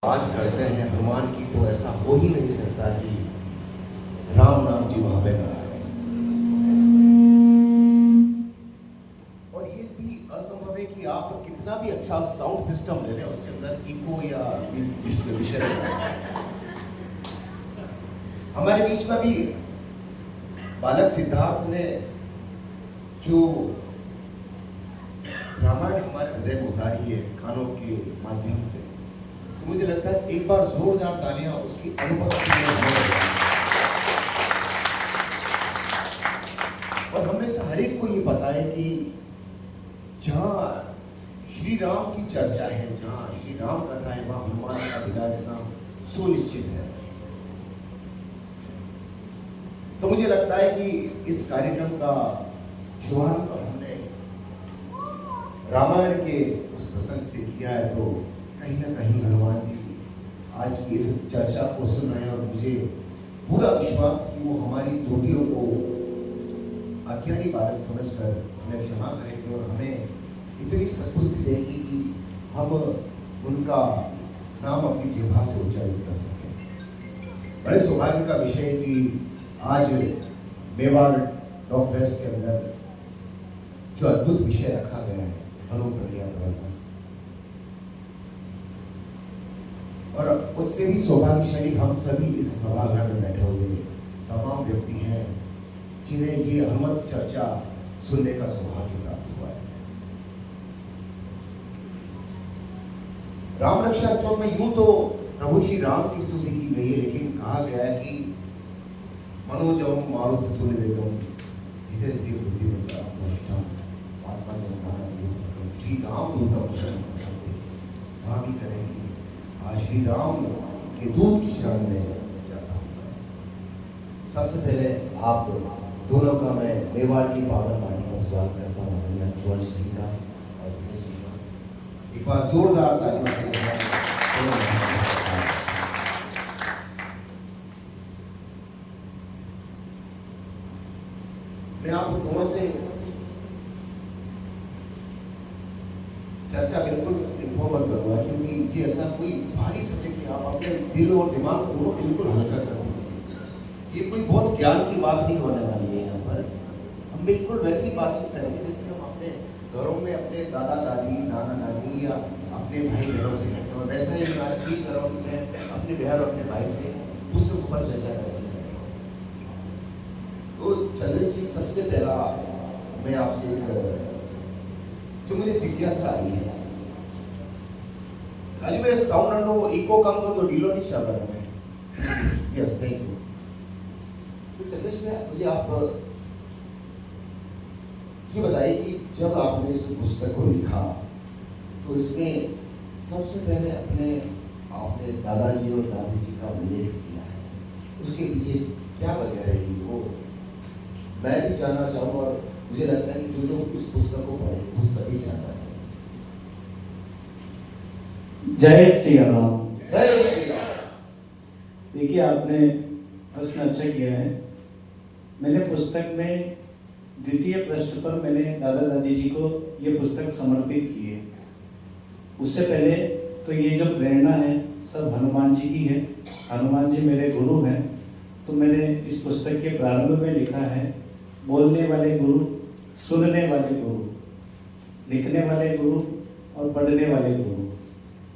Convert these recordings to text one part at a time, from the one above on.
बात करते हैं हनुमान की तो ऐसा हो ही नहीं सकता कि राम नाम जी वहां पे ना आए। और ये भी असंभव है कि आप कितना भी अच्छा साउंड सिस्टम ले लें, उसके अंदर इको या विषय हमारे बीच में भी बालक सिद्धार्थ ने जो रामायण हमारे हृदय में उतारी है कानों के माध्यम से, तो मुझे लगता है एक बार जोरदार तालियां उसकी अनुपस्थिति में हो रही है। और हमें से हर एक को ये पता है कि जहां श्री राम की चर्चा है, जहां श्री राम कथा है, वहां हनुमान का विराजना सुनिश्चित है। तो मुझे लगता है कि इस कार्यक्रम का शुभारंभ हमने रामायण के उस प्रसंग से किया है, तो कहीं ना कहीं हनुमान जी आज की इस चर्चा को सुन रहे हैं और मुझे पूरा विश्वास है कि वो हमारी त्रुटियों को अज्ञानी बालक समझकर हमें क्षमा करेंगे और हमें इतनी सद्बुद्धि देगी कि हम उनका नाम अपनी जिह्वा से उच्चारित कर सकें। बड़े सौभाग्य का विषय है कि आज मेवाड़ डॉग फेस्ट के अंदर जो अद्भुत विषय रखा गया है हनु प्रज्ञा प्रवर्तन, और उससे भी सौभाग्यशाली हम सभी इस सभागार में बैठे हुए तमाम व्यक्ति हैं जिन्हें ये हनुमत चर्चा सुनने का सौभाग्य प्राप्त हुआ है। राम रक्षा स्तोत्र में यूं तो प्रभु श्री राम की स्तुति की गई है, लेकिन कहा गया है कि मनोजम मारुत तुल्य वेगम जितेंद्रिय बुद्धिमताम वरिष्ठम आत्मा जनमानम श्री राम दूतम शरण प्रपद्ये। वहां भी करें कि आज श्री राम के दूत की शरण में जाता हूं। सबसे पहले आप दोनों का मैं मेवाड़ की पावन माटी का स्वागत करता हूँ, आदरणीय जॉर्ज जी का और दिनेश जी का। एक बार जोरदार तालियों से मैं आप दोनों से चर्चा बिल्कुल इन्फॉर्मल करूंगा, क्योंकि ये ऐसा कोई भारी सब्जेक्ट नहीं, आप अपने दिल और दिमाग दोनों बिल्कुल हल्का कर दीजिए। ये कोई बहुत ज्ञान की बात नहीं होने वाली है। यहाँ पर हम बिल्कुल वैसी बातचीत करेंगे जैसे हम अपने घरों में अपने दादा दादी, नाना नानी या अपने भाई बहनों से करते हैं। वैसा ही आज फील कर रहा हूँ कि मैं अपने बहन और अपने भाई से पुस्तक पर चर्चा करेंगे। तो चंद्रेश जी, सबसे पहला मैं आपसे एक जो मुझे जिज्ञासा आई है, आज मैं साउंड नो इको कम कर तो डीलो नहीं चल रहा है। Yes, thank you. तो चंद्रेश भाई, मुझे आप ये बताइए कि जब आपने इस पुस्तक को लिखा तो इसमें सबसे पहले आपने दादाजी और दादी जी का उल्लेख किया है, उसके पीछे क्या वजह रही वो मैं भी जानना चाहूँगा, और मुझे लगता है कि जो इस पुस्तक को पढ़े वो सभी जानना चाहिए। जय श्री राम। जय श्री राम। देखिए, आपने प्रश्न अच्छा किया है। मैंने पुस्तक में द्वितीय पृष्ठ पर मैंने दादा दादी जी को ये पुस्तक समर्पित की है। उससे पहले तो ये जो प्रेरणा है सब हनुमान जी की है। हनुमान जी मेरे गुरु हैं। तो मैंने इस पुस्तक के प्रारंभ में लिखा है, बोलने वाले गुरु, सुनने वाले गुरु, लिखने वाले गुरु और पढ़ने वाले गुरु।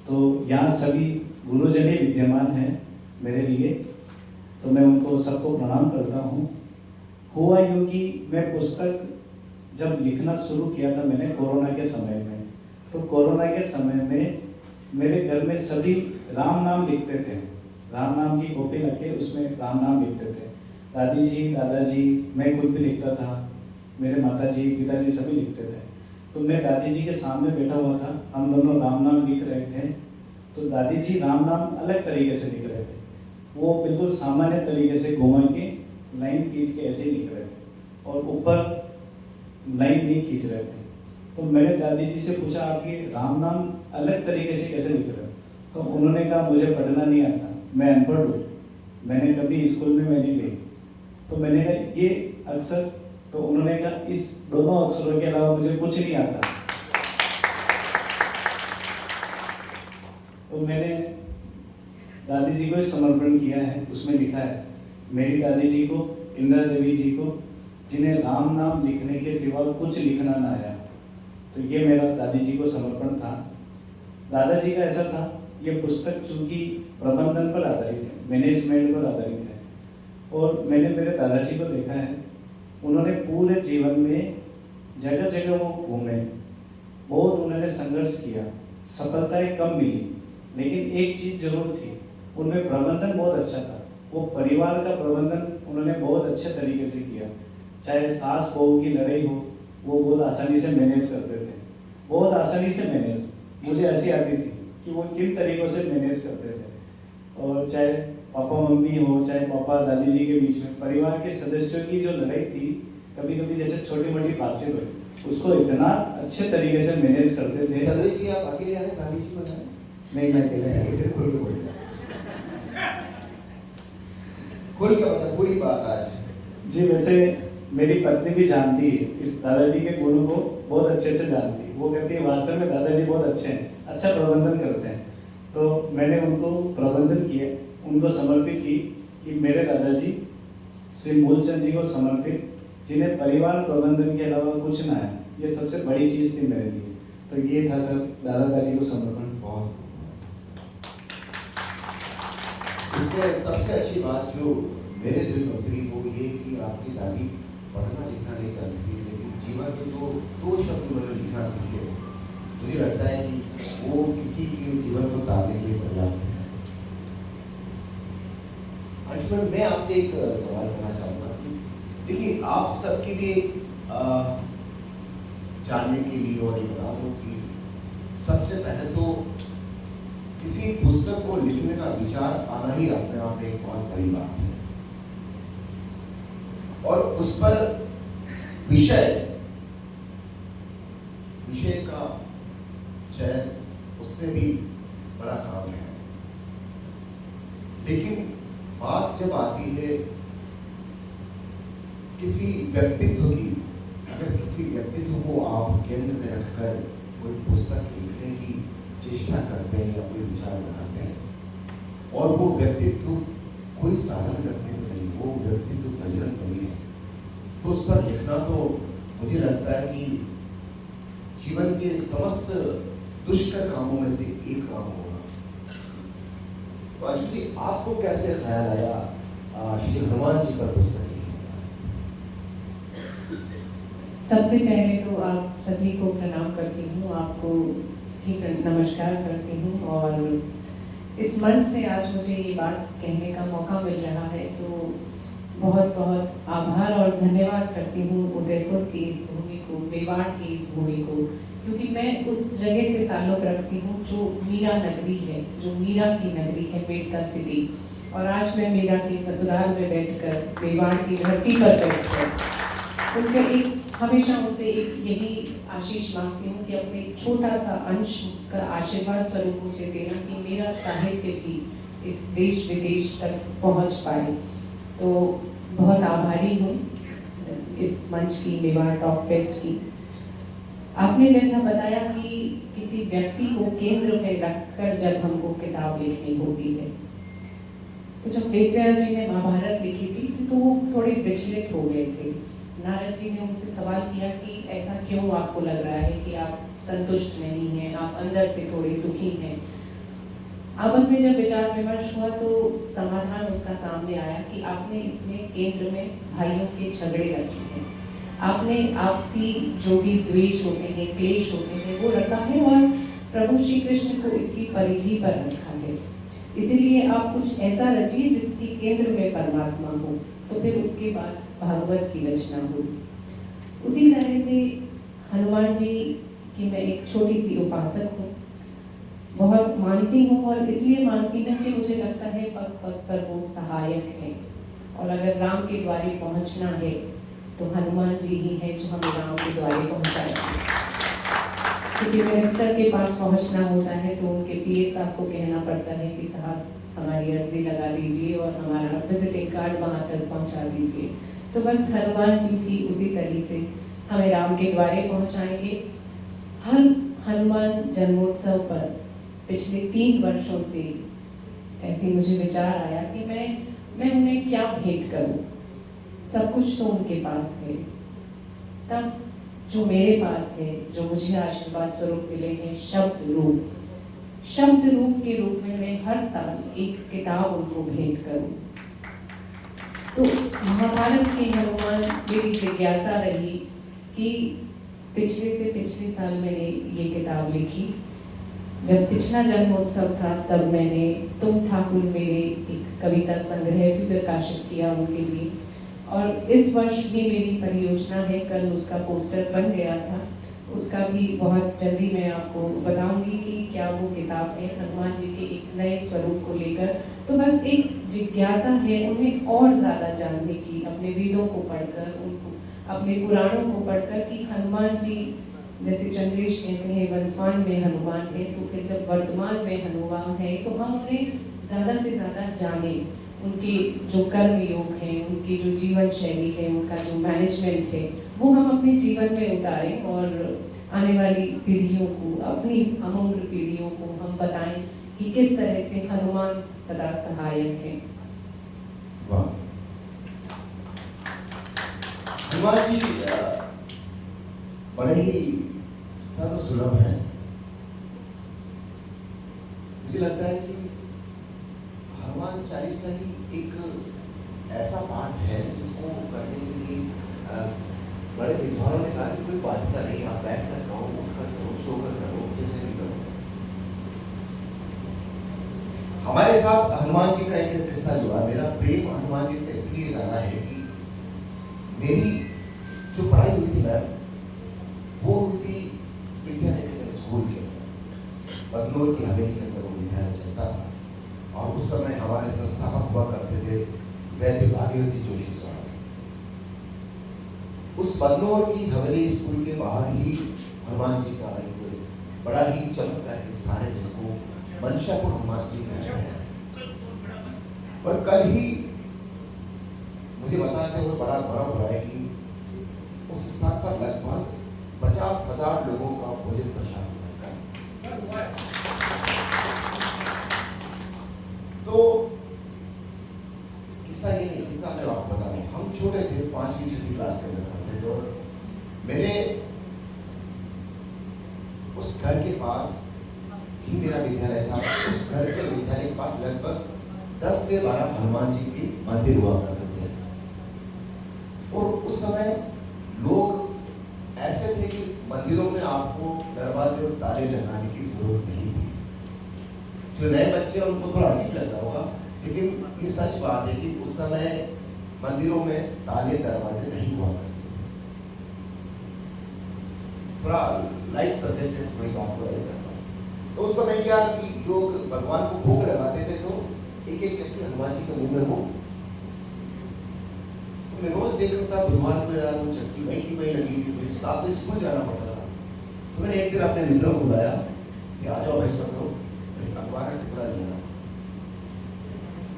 तो यहाँ सभी गुरुजन विद्यमान हैं मेरे लिए, तो मैं उनको सबको प्रणाम करता हूँ। हुआ यूँ कि मैं पुस्तक जब लिखना शुरू किया था मैंने कोरोना के समय में, तो कोरोना के समय में मेरे घर में सभी राम नाम लिखते थे। राम नाम की कॉपी रखे उसमें राम नाम लिखते थे। दादी जी, दादाजी, मैं खुद भी लिखता था, मेरे माताजी, पिताजी सभी लिखते थे। तो मैं दादी जी के सामने बैठा हुआ था, हम दोनों राम नाम लिख रहे थे। तो दादी जी राम नाम अलग तरीके से लिख रहे थे, वो बिल्कुल सामान्य तरीके से घुमा के लाइन खींच के ऐसे ही लिख रहे थे और ऊपर लाइन नहीं खींच रहे थे। तो मैंने दादी जी से पूछा, आपके राम नाम अलग तरीके से कैसे लिख रहे हो? तो उन्होंने कहा, मुझे पढ़ना नहीं आता, मैं अनपढ़ हूँ, मैंने कभी स्कूल में मैं नहीं गई। तो मैंने कहा ये अक्षर, तो उन्होंने कहा इस दोनों अक्षरों के अलावा मुझे कुछ नहीं आता। तो मैंने दादी जी को समर्पण किया है। उसमें लिखा है, मेरी दादी जी को, इंदिरा देवी जी को, जिन्हें राम नाम लिखने के सिवा कुछ लिखना ना आया। तो ये मेरा दादी जी को समर्पण था। दादाजी का ऐसा था, ये पुस्तक चूंकि प्रबंधन पर आधारित है, मैनेजमेंट पर आधारित है, और मैंने मेरे दादाजी को देखा है, उन्होंने पूरे जीवन में जगह जगह वो घूमे, बहुत उन्होंने संघर्ष किया, सफलताएं कम मिली, लेकिन एक चीज़ जरूर थी, उनमें प्रबंधन बहुत अच्छा था। वो परिवार का प्रबंधन उन्होंने बहुत अच्छे तरीके से किया। चाहे सास बहू की लड़ाई हो, वो बहुत आसानी से मैनेज करते थे, बहुत आसानी से मैनेज। मुझे हंसी आती थी कि वो किन तरीक़ों से मैनेज करते थे। और चाहे पापा मम्मी हो, चाहे पापा दादी जी के बीच में परिवार के सदस्यों की जो लड़ाई थी, कभी कभी जैसे छोटी मोटी बातचीत होती, उसको इतना अच्छे तरीके से मैनेज करते थे। चलो जी, आप अकेले आए, भाभी जी को जाए? नहीं, मैं अकेले आया। फिर खुल के बोल जाए, खुल के मतलब पूरी बात आज। जी, वैसे मेरी पत्नी भी जानती है, इस दादाजी के गुणों को बहुत अच्छे से जानती है। वो कहती है वास्तव में दादाजी बहुत अच्छे हैं, अच्छा प्रबंधन करते हैं। तो मैंने उनको प्रबंधन किया, उनको समर्पित की कि मेरे दादाजी श्री मूलचंद जी को समर्पित, जिन्हें परिवार प्रबंधन के अलावा कुछ ना है, ये सबसे बड़ी चीज़ थी मेरे लिए। तो ये था सर दादा दादी को समर्पण। बहुत इसमें सबसे अच्छी बात जो मेरे दिल में उतरी वो ये कि आपकी दादी पढ़ना लिखना नहीं जानती थी, लेकिन जीवन में जो 2 शब्द उन्होंने लिखना सीखे, मुझे लगता है कि वो किसी के जीवन को तारने के लिए पर्याप्त है। अंशुमन, मैं आपसे एक सवाल करना चाहूँगा कि देखिए, आप सबके लिए जानने के लिए और ये बता दूँ कि सबसे पहले तो किसी पुस्तक को लिखने का विचार आना ही अपने आप में एक बहुत बड़ी बात है, और उस पर विषय का चयन उससे भी बड़ा काम है। लेकिन बात जब आती है किसी व्यक्तित्व की, अगर किसी व्यक्तित्व को आप केंद्र में रखकर कोई पुस्तक लिखने की चेष्टा करते हैं या कोई विचार बनाते हैं, और वो व्यक्तित्व कोई साधारण व्यक्तित्व नहीं, वो व्यक्तित्व बजरंग बली है, तो उस पर लिखना तो मुझे लगता है कि जीवन के समस्त दुष्कर कामों में से एक काम होगा। तो अंशु जी, आपको कैसे ख्याल आया श्री हनुमान जी पर पुस्तक लिखने का? सबसे पहले तो आप सभी को प्रणाम करती हूँ, आपको भी नमस्कार करती हूँ, और इस मंच से आज मुझे ये बात कहने का मौका मिल रहा है, तो बहुत बहुत आभार और धन्यवाद करती हूँ उदयपुर की इस भूमि को, मेवाड़ की इस भूमि को, क्योंकि मैं उस जगह से ताल्लुक़ रखती हूँ जो मीरा नगरी है, जो मीरा की नगरी है, मेडता सिटी। और आज मैं मीरा की ससुराल में बैठकर, मेवाड़ की धरती पर बैठकर उनके हमेशा उनसे एक यही आशीष मांगती हूँ कि अपने छोटा सा अंश का आशीर्वाद स्वरूप मुझे देना कि मेरा साहित्य भी इस देश विदेश तक पहुँच पाए। तो बहुत आभारी हूँ इस मंच की, मेवाड़ टॉक फेस्ट की। आपने जैसा बताया कि किसी व्यक्ति को केंद्र में रखकर जब हमको किताब लिखनी होती है, तो जब वेदव्यास जी ने महाभारत लिखी थी तो वो थोड़े विचलित हो गए थे। नारद जी ने उनसे सवाल किया कि ऐसा क्यों आपको लग रहा है कि आप संतुष्ट नहीं हैं, आप अंदर से थोड़े दुखी हैं। आपस में जब विचार विमर्श हुआ तो समाधान उसका सामने आया कि आपने इसमें केंद्र में भाइयों के झगड़े रखे हैं, आपने आपसी जो भी द्वेष होते हैं, क्लेश होते हैं, वो रखा है, और प्रभु श्री कृष्ण को इसकी परिधि पर रखा है। इसीलिए आप कुछ ऐसा रचिए जिसकी केंद्र में परमात्मा हो, तो फिर उसके बाद भागवत की रचना हुई। उसी तरह से हनुमान जी की मैं एक छोटी सी उपासक हूँ, बहुत मानती हूँ, और इसलिए मानती हूँ कि मुझे लगता है पग पग पर वो सहायक हैं, और अगर राम के द्वारे पहुँचना है तो हनुमान जी ही हैं जो हमें राम के द्वारे पहुँचाएंगे। किसी मिनिस्टर के पास पहुँचना होता है तो उनके पीए साहब को कहना पड़ता है कि साहब हमारी अर्जी लगा दीजिए और हमारा विजिटिंग कार्ड वहाँ तक पहुँचा दीजिए। तो बस हनुमान जी भी उसी तरह से हमें राम के द्वारे पहुँचाएंगे। हर हनुमान जन्मोत्सव पर पिछले 3 वर्षों से ऐसे मुझे विचार आया कि मैं उन्हें क्या भेंट करूं। सब कुछ तो उनके पास है, तब जो मेरे पास है, जो मुझे आशीर्वाद स्वरूप मिले हैं, शब्द रूप के रूप में मैं हर साल एक किताब उनको भेंट करूं। तो महाभारत के हनुमान, मेरी जिज्ञासा रही कि पिछले साल मैंने ये किताब लिखी। जब पिछला जन्मोत्सव था तब मैंने तुम ठाकुर मेरे एक कविता संग्रह भी प्रकाशित किया उनके लिए, और इस वर्ष भी मेरी परियोजना है, कल उसका पोस्टर बन गया था, उसका भी बहुत जल्दी मैं आपको बताऊंगी कि क्या वो किताब है हनुमान जी के एक नए स्वरूप को लेकर। तो बस एक जिज्ञासा है उन्हें और ज़्यादा जानने की, अपने वेदों को पढ़कर, उनको अपने पुराणों को पढ़कर, कि हनुमान जी जैसे चंद्रेश कहते हैं वर्तमान में हनुमान है, तो फिर जब वर्तमान में हनुमान है तो हम उन्हें ज़्यादा से ज़्यादा जानें, उनके जो कर्म योग हैं, उनकी जो जीवन शैली है, उनका जो मैनेजमेंट है, वो हम अपने जीवन में उतारें और आने वाली पीढ़ियों को, अपनी अमूल्य पीढ़ियों को हम बताएं कि किस तरह से हनुमान सदा सहायक है। वाह, हनुमान जी बड़े ही सर्वसुलभ हैं। मुझे लगता है कि हनुमान चालीसा ही एक ऐसा पाठ है जिसको करने के लिए बड़े विद्वानों ने कहा कि कोई बाध्यता नहीं, आप बैठ कर करो, उठ कर करो, सो कर करो, जैसे भी करो। हमारे साथ हनुमान जी का एक किस्सा जुड़ा। मेरा प्रेम हनुमान जी से इसलिए ज्यादा है कि मेरी जो पढ़ाई हुई थी मैम, वो हुई थी विद्यानिकेतन स्कूल के अंदर, बदनौर की हवेली के अंदर वो विद्यालय चलता था, और उस समय हमारे संस्थापक हुआ करते थे वैद्य भागीरथी जोशी साहब। उस बदनौर की हवेली स्कूल के बाहर ही हनुमान जी का एक बड़ा ही चमत्कार स्थान है जिसको मनशापुर हनुमान जी कहते हैं। और कल ही मुझे बताते हुए बड़ा गौरव हो रहा है कि उस स्थान पर लगभग 50,000 लोगों का भोजन प्रसाद होता है। तो किस्सा ये नहीं, किस्सा मैं आपको बता रहा हूँ। हम छोटे थे, 5वीं 6वीं क्लास के अंदर पढ़ते थे, और मेरे उस घर के पास ही मेरा विद्यालय था। उस घर के विद्यालय के पास लगभग 10 से 12 हनुमान जी के मंदिर हुआ करते थे, और उस समय लोग ऐसे थे कि मंदिरों में आपको दरवाजे और ताले लगाने की जरूरत नहीं थी। जो नए बच्चे हैं उनको थोड़ा अजीब लग रहा होगा, लेकिन ये सच बात है कि उस समय मंदिरों में ताले दरवाजे नहीं हुआ करते थे। थोड़ा लाइट सब्जेक्ट है, थोड़ी बात को राइट करता हूँ। तो उस समय क्या कि लोग भगवान को भोग लगाते थे, तो एक एक चक्की हनुमान जी के मुंह में हो। तो मैं रोज देख रहा था बुधवार को, यार वो चक्की वहीं की वहीं लगी हुई, मुझे 7 बजे स्कूल जाना पड़ता था। तो मैंने एक दिन अपने मित्रों को बुलाया कि आ जाओ भाई सब लोग, अखबार का टुकड़ा लिया।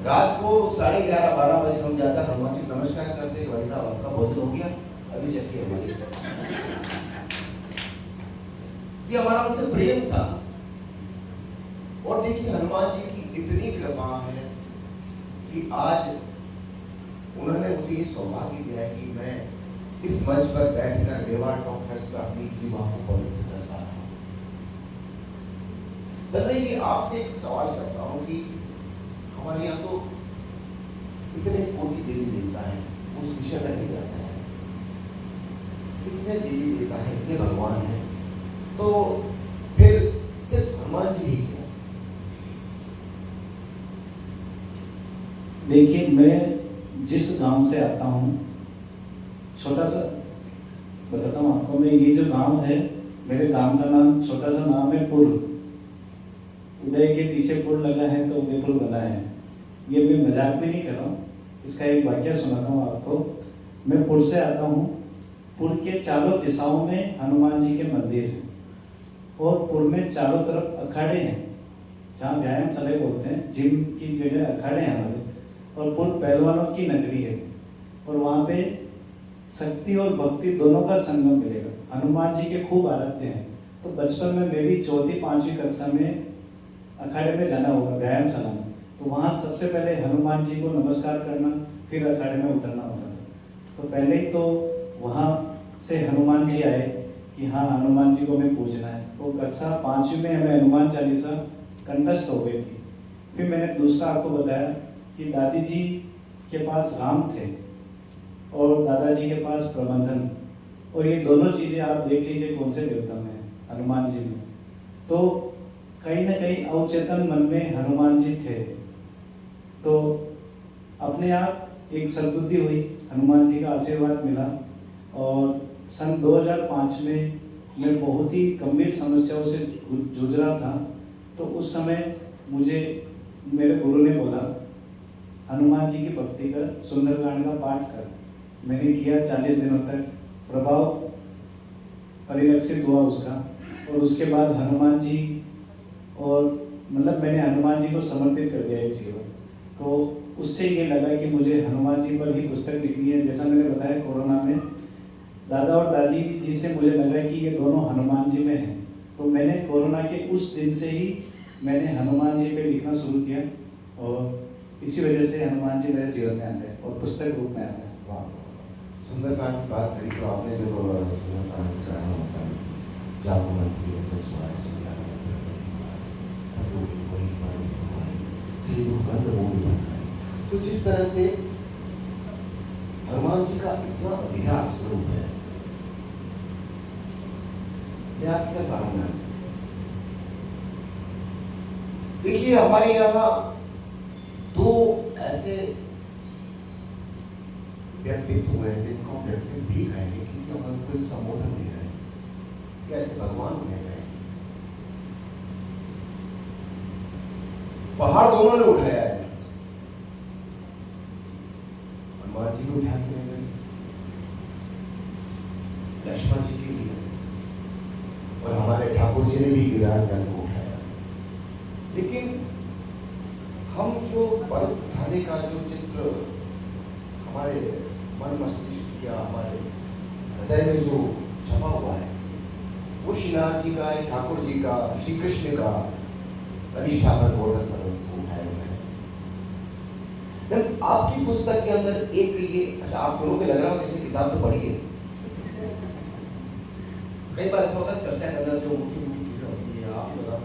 रात को 11:30-12 बजे हम जाकर हनुमान जी नमस्कार करते, भाई साहब आपका भोजन हो गया, अभी चक्की हमारी। ये हमारा उनसे प्रेम था। और देखिए हनुमान जी की इतनी कृपा है कि आज उन्होंने मुझे ये सौभाग्य दिया है कि मैं इस मंच पर बैठकर मेवाड़ टॉक फेस्ट पर अपनी जीवा को पवित्र कर पा रहा हूँ। चंद्रेश जी, आपसे एक सवाल करता हूँ कि हमारे यहाँ तो इतने कोटि देवी देवता हैं, उस विषय में नहीं जाते हैं, इतने देवी देवता हैं, इतने भगवान हैं, तो फिर सिर्फ हनुमान जी ही क्यों? देखिए, मैं जिस गांव से आता हूँ, छोटा सा बताता हूँ आपको। मैं ये जो गांव है, मेरे गांव का नाम, छोटा सा नाम है पुर। उदय के पीछे पुर लगा है तो उदयपुर बना है। ये मैं मजाक में नहीं कर रहा हूँ, इसका एक वाक्य सुनाता हूँ आपको। मैं पुर से आता हूँ। पुर के चारों दिशाओं में हनुमान जी के मंदिर हैं, और पुर में चारों तरफ अखाड़े हैं, जहाँ व्यायामशाला बोलते हैं, जिम की जगह अखाड़े हैं हमारे। और पुर पहलवानों की नगरी है, और वहाँ पे शक्ति और भक्ति दोनों का संगम मिलेगा। हनुमान जी के खूब आराध्य हैं। तो बचपन में मैं भी 4वीं 5वीं कक्षा में अखाड़े में जाना होगा, व्यायामशाला में, तो वहाँ सबसे पहले हनुमान जी को नमस्कार करना, फिर अखाड़े में उतरना होता था। तो पहले ही तो वहाँ से हनुमान जी आए कि हाँ हनुमान जी को हमें पूजना है। तो कक्षा 5वीं में हमें हनुमान चालीसा कंठस्थ हो गई थी। फिर मैंने दूसरा आपको बताया कि दादी जी के पास राम थे और दादाजी के पास प्रबंधन, और ये दोनों चीज़ें आप देख लीजिए कौन से देवता में है, हनुमान जी में। तो कहीं ना कहीं अवचेतन मन में हनुमान जी थे, तो अपने आप एक सद्बुद्धि हुई, हनुमान जी का आशीर्वाद मिला। और सन 2005 में मैं बहुत ही गंभीर समस्याओं से जूझ रहा था। तो उस समय मुझे मेरे गुरु ने बोला हनुमान जी की भक्ति कर, सुंदरकांड का पाठ कर। मैंने किया, 40 दिनों तक प्रभाव परिलक्षित हुआ उसका। और उसके बाद हनुमान जी, और मतलब मैंने हनुमान जी को समर्पित कर दिया ये जीवन। तो उससे ये लगा कि मुझे हनुमान जी पर ही पुस्तक लिखनी है। जैसा मैंने बताया, कोरोना में दादा और दादी जी से मुझे लगा कि ये दोनों हनुमान जी में हैं। तो मैंने कोरोना के उस दिन से ही मैंने हनुमान जी पे लिखना शुरू किया, और इसी वजह से हनुमान जी मेरे जीवन में आ गए और पुस्तक रूप में आ गए। वाह, सुंदरकांड की बात करी तो आपने जब सुंदरकांड कराना होता है, जागृत की वचन सुनाए, सुनिया तो जिस तरह से हनुमान जी का इतना विराट स्वरूप है, मैं आपकी तरफ आऊंगा। देखिए हमारे यहाँ दो ऐसे व्यक्तित्व हैं जिनको हम व्यक्तित्व भी कहेंगे, क्योंकि हम उनको एक संबोधन दे रहे हैं, कि ऐसे भगवान उन्हें कहेंगे। पहाड़ दोनों ने उठाया है, हनुमान जी को उठा के ले गए, लक्ष्मण जी के लिए, और हमारे ठाकुर जी ने भी गिरिराज दल को उठाया। लेकिन हम जो पर्वत उठाने का जो चित्र हमारे मन मस्तिष्क या हमारे हृदय में जो छपा हुआ है, वो श्रीनाथ जी का, ठाकुर जी का, श्री कृष्ण का कनिष्ठा पर गोवर्धन पर्वत को उठाए हुए हैं। आपकी पुस्तक के अंदर एक ये, अच्छा आप दोनों के लग रहा हो किसी किताब तो पढ़ी है। कई बार ऐसा होता है चर्चा के अंदर जो मुख्य मुख्य चीजें होती है, आप मतलब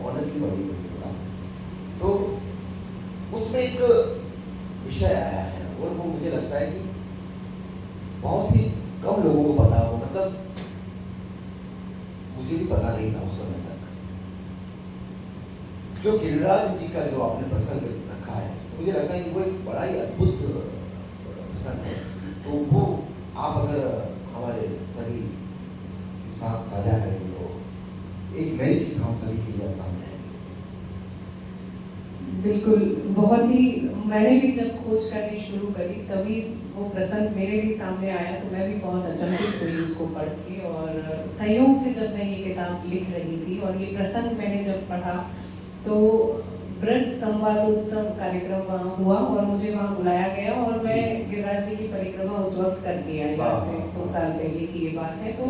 ऑनेस्टली पढ़ी है, तो उसमें एक विषय आया है, और वो मुझे लगता है कि बहुत ही कम लोगों को पता हो, मतलब मुझे भी पता नहीं था उस समय तक। जो गिरिराज जी का जो आपने प्रसंग रखा है, मुझे लगता है कि वो एक बड़ा ही अद्भुत प्रसंग है। तो वो आप अगर हमारे सभी के साथ साझा करेंगे तो एक नई चीज हम सभी के लिए सामने आएगी। बिल्कुल, बहुत ही, मैंने भी जब खोज करनी शुरू करी तभी वो प्रसंग मेरे भी सामने आया, तो मैं भी बहुत अचंभित हुई उसको पढ़ के। और संयोग से जब मैं ये किताब लिख रही थी और ये प्रसंग मैंने जब पढ़ा, तो ब्रज संवादोत्सव कार्यक्रम वहाँ हुआ और मुझे वहाँ बुलाया गया, और मैं गिरिराज जी की परिक्रमा उस वक्त करके आई, आज से 2 साल पहले की ये बात है। तो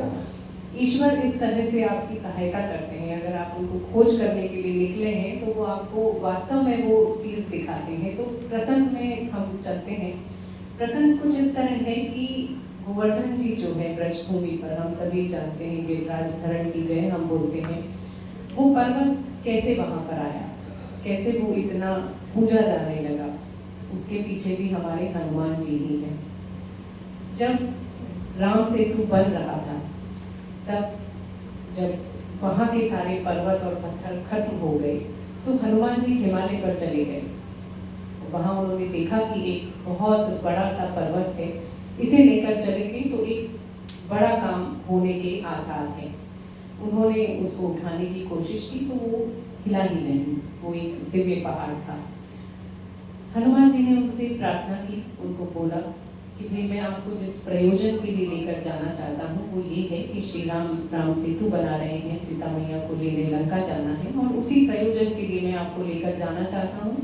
ईश्वर इस तरह से आपकी सहायता करते हैं, अगर आप उनको खोज करने के लिए निकले हैं तो वो आपको वास्तव में वो चीज़ दिखाते हैं। तो प्रसंग में हम चलते हैं। प्रसंग कुछ इस तरह है कि गोवर्धन जी जो है ब्रज भूमि पर, हम सभी जानते हैं गिरिराज धरण की जय हम बोलते हैं, वो पर्वत कैसे वहाँ पर आया, कैसे वो इतना पूजा जाने लगा, उसके पीछे भी हमारे हनुमान जी ही हैं। जब राम सेतु बन रहा था, तब जब वहाँ के सारे पर्वत और पत्थर खत्म हो गए, तो हनुमान जी हिमालय पर चले गए। वहाँ उन्होंने देखा कि एक बहुत बड़ा सा पर्वत है, इसे लेकर चलेंगे तो एक बड़ा काम होने के आसार हैं। उन्होंने उसको उठाने की कोशिश की तो वो हिला ही नहीं, वो एक दिव्य पहाड़ था। हनुमान जी ने उनसे प्रार्थना की, उनको बोला कि भाई मैं आपको जिस प्रयोजन के लिए लेकर जाना चाहता हूँ वो ये है कि श्री राम सेतु बना रहे हैं, सीता मैया को लेने लंका जाना है, और उसी प्रयोजन के लिए मैं आपको लेकर जाना चाहता हूँ।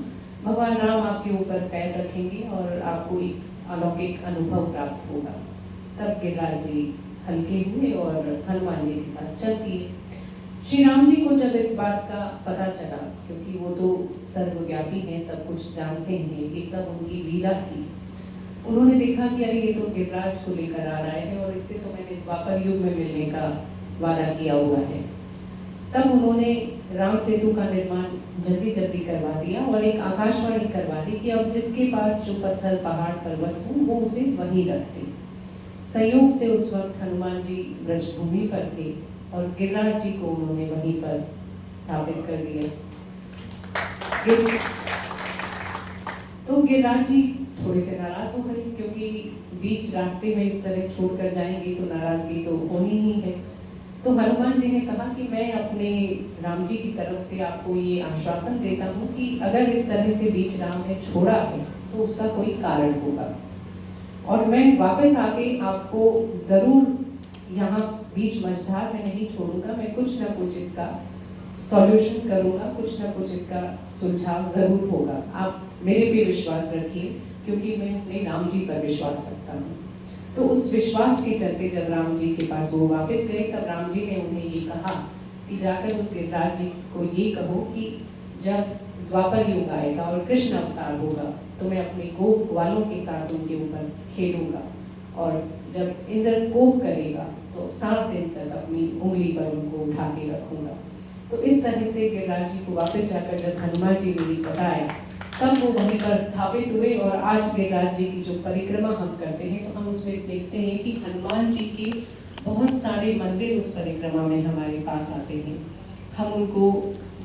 भगवान राम आपके ऊपर पैर रखेंगे और आपको एक अलौकिक अनुभव प्राप्त होगा। तब गिरिराज जी हल्के हुए और हनुमान जी के साथ चल दिए। श्री राम जी को जब इस बात का पता चला, क्योंकि वो तो सर्वव्यापी हैं, सब कुछ जानते हैं, ये सब उनकी लीला थी। उन्होंने देखा कि अरे ये तो गिरिराज को लेकर आ रहा है और इससे तो मैंने द्वापर युग में मिलने का वादा किया हुआ है। तब उन्होंने राम सेतु का निर्माण जल्दी जल्दी करवा दिया और एक आकाशवाणी करवा दी कि अब जिसके पास जो पत्थर पहाड़ पर्वत हो वो उसे वहीं रख दे। संयोग से उस वक्त हनुमान जी ब्रजभूमि पर थे और गिरिराज जी को उन्होंने वहीं पर स्थापित कर दिया। तो गिरिराज जी थोड़े से नाराज हो गए, क्योंकि बीच रास्ते में इस तरह छोड़कर जाएंगे तो नाराजगी तो होनी ही है। तो हनुमान जी ने कहा कि मैं अपने राम जी की तरफ से आपको ये आश्वासन देता हूँ कि अगर इस तरह से बीच राह में छोड़ा है तो उसका कोई कारण होगा, और मैं वापस आके आपको जरूर यहाँ बीच मझधार में नहीं छोड़ूंगा, मैं कुछ ना कुछ इसका सॉल्यूशन करूंगा, कुछ ना कुछ इसका सुलझाव जरूर होगा। आप मेरे पे विश्वास रखिए, क्योंकि मैं अपने राम जी पर विश्वास रखता हूँ। तो उस विश्वास के चलते जब राम जी के पास वो वापस गए, तब राम जी ने उन्हें ये कहा कि जाकर उस गिरिराज जी को ये कहो कि जब द्वापर युग आएगा और कृष्ण अवतार होगा तो मैं अपने गोप वालों के साथ उनके ऊपर खेलूंगा, और जब इंद्र कोप करेगा तो 7 दिन तक अपनी उंगली पर उनको उठा के रखूंगा। तो इस तरह से गिरिराज जी को वापस जाकर जब हनुमान जी ने बताया, तब वो वहीं पर स्थापित हुए। और आज गिरिराज जी की जो परिक्रमा हम करते हैं तो हम उसमें देखते हैं कि हनुमान जी के बहुत सारे मंदिर उस परिक्रमा में हमारे पास आते हैं। हम उनको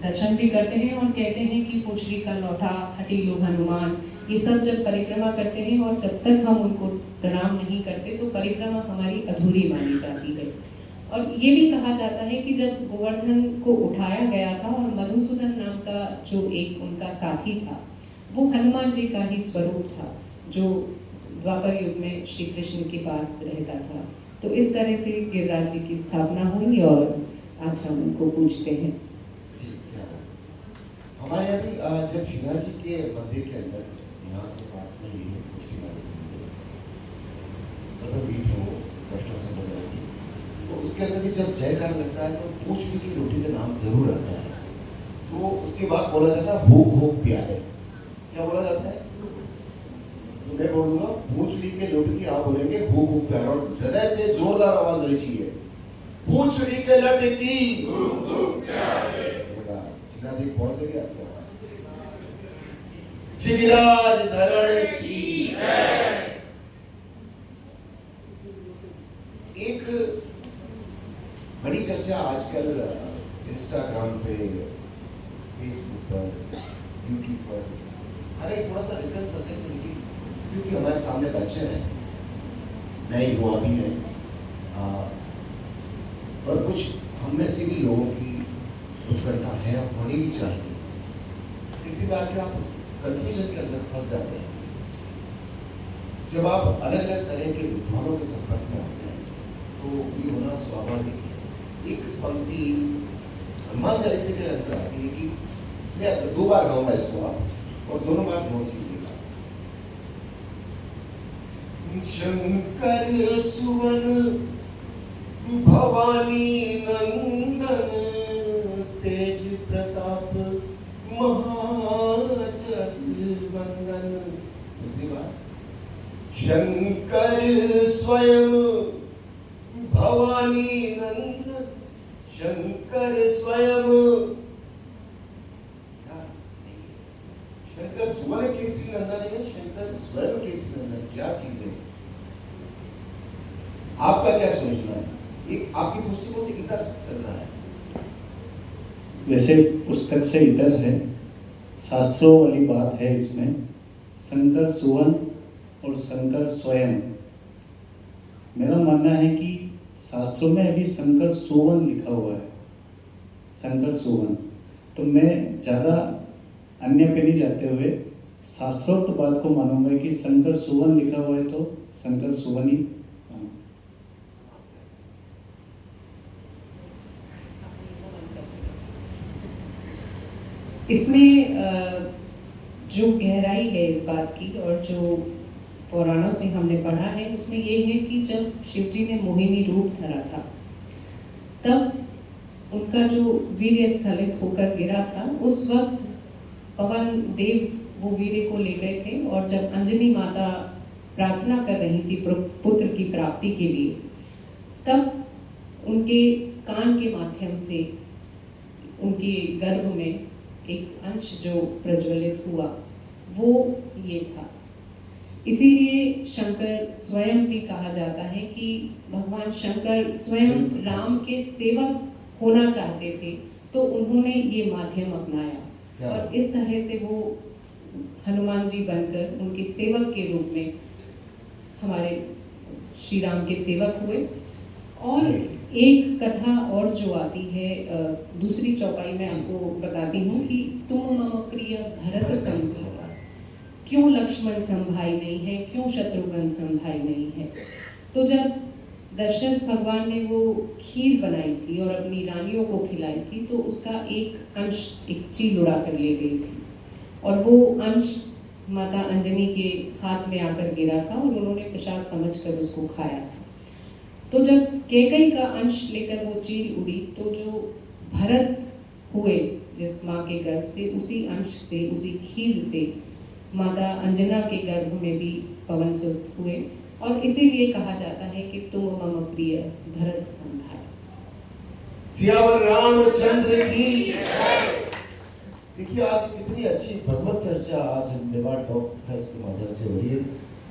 दर्शन भी करते हैं और कहते हैं कि पुछड़ी का लौटा, हटीलो हनुमान, ये सब जब परिक्रमा करते हैं और जब तक हम उनको प्रणाम नहीं करते तो परिक्रमा हमारी अधूरी मानी जाती है। और ये भी कहा जाता है कि जब गोवर्धन को उठाया गया था और मधुसूदन नाम का जो एक उनका साथी था, वो हनुमान जी का ही स्वरूप था, जो द्वापर युग में श्री कृष्ण के पास रहता था। तो इस तरह से गिरिराज जी की स्थापना हुई और आज हम उनको पूजते हैं। हमारे यहाँ भी जब श्रीनाथ जी के मंदिर के अंदर यहाँ से पास में ही प्रथम बीट है वो वैष्णव संप्रदाय की, तो उसके अंदर भी जब जयकार लगता है तो पूछड़ी की रोटी का नाम जरूर आता है। तो उसके बाद बोला जाता है भूख हो प्यारे। क्या बोला जाता है? तो मैं बोलूंगा पूछड़ी के रोटी की, आप बोलेंगे भूख हो प्यारे, और हृदय से जोरदार आवाज होनी चाहिए, पूछड़ी के लड्डू की पढ़ते भी आपकी आवाज। गिरिराज धरण की एक बड़ी चर्चा आजकल इंस्टाग्राम पे, फेसबुक पर, यूट्यूब पर, अरे थोड़ा सा डिफरेंस रखते हैं, लेकिन क्योंकि हमारे सामने बच्चे हैं, नए युवा भी हैं, और कुछ हम में से भी लोगों की उत्कंठा है, होनी भी चाहिए। कितनी बार क्या आप कंफ्यूजन के अंदर फंस जाते हैं जब आप अलग अलग तरह के विद्वानों के संपर्क में आते हैं, तो ये होना स्वाभाविक है। एक पंक्ति हनुमान चालीसा के अंदर आती है कि मैं 2 बार गाऊंगा इसको, आप और दोनों बार नोट कीजिएगा। शंकर सुवन भवानी नंदन, तेज प्रताप महाजगवंदन। दूसरी बात, शंकर स्वयं भवानी नंदन, शंकर स्वयं, क्या सही है? शंकर सुवन केसरी नंदन है, शंकर स्वयं केसरी नंदन, क्या चीज है? आपका क्या सोचना है? एक आपकी पुस्तकों से कितना चल रहा है? वैसे पुस्तक से इधर है, शास्त्रों वाली बात है इसमें, शंकर सुवन और शंकर स्वयं। मेरा मानना है कि शास्त्रों में अभी शंकर सुवन लिखा हुआ है, शंकर सुवन। तो मैं ज़्यादा अन्य पे नहीं जाते हुए शास्त्रोक्त बात को मानूंगा कि शंकर सुवन लिखा हुआ है तो शंकर सुवन ही। इसमें जो गहराई है इस बात की और जो पुराणों से हमने पढ़ा है, उसमें ये है कि जब शिव जी ने मोहिनी रूप धरा था, तब उनका जो वीर्य स्खलित होकर गिरा था, उस वक्त पवन देव वो वीर्य को ले गए थे, और जब अंजनी माता प्रार्थना कर रही थी पुत्र की प्राप्ति के लिए, तब उनके कान के माध्यम से उनके गर्भ में एक अंश जो प्रज्वलित हुआ वो ये था। इसीलिए शंकर स्वयं भी कहा जाता है कि भगवान शंकर स्वयं राम के सेवक होना चाहते थे, तो उन्होंने ये माध्यम अपनाया और इस तरह से वो हनुमान जी बनकर उनके सेवक के रूप में हमारे श्री राम के सेवक हुए। और एक कथा और जो आती है दूसरी चौपाई में आपको बताती हूँ कि तुम मम प्रिय भरत समभाई, क्यों लक्ष्मण संभाई नहीं है, क्यों शत्रुघ्न संभाई नहीं है। तो जब दशरथ भगवान ने वो खीर बनाई थी और अपनी रानियों को खिलाई थी, तो उसका एक अंश एक चील उड़ा कर ले गई थी और वो अंश माता अंजनी के हाथ में आकर गिरा था और उन्होंने प्रसाद समझकर उसको खाया था। तो जब कैकई का अंश लेकर वो चील उड़ी, तो जो भरत हुए जिस माँ के गर्भ से, उसी अंश से, उसी खीर से माता अंजना के गर्भ में भी पवन सुत हुए, और इसीलिए कहा जाता है कि तुम मम प्रिय भरत संभाई। सियावर रामचंद्र की। देखिए आज कितनी अच्छी भगवत चर्चा आज मेवाड़ टॉक फेस्ट के माध्यम से हो रही है।